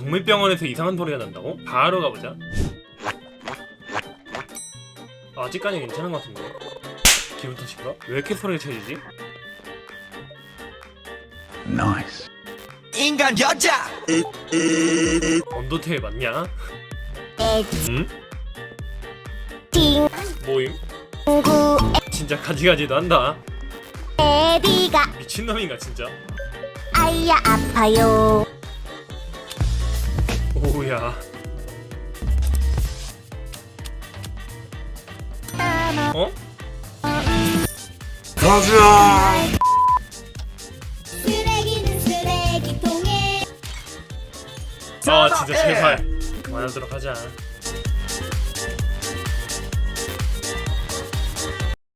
동물병원에서 이상한 소리가 난다고? 바로 가보자. 아직까지 괜찮은 것 같은데. 기분 탓인가? 왜 이렇게 소리가 쳐지지? 나이스. 인간 여자. 언더테일 맞냐? 응? 모임? 진짜 가지가지도 한다. 애비가 미친놈인가 진짜? 아이야 아파요. 오우야. 어? 가자. 쓰레기는 쓰레기통에. 아 진짜 제발 그만하도록 하자.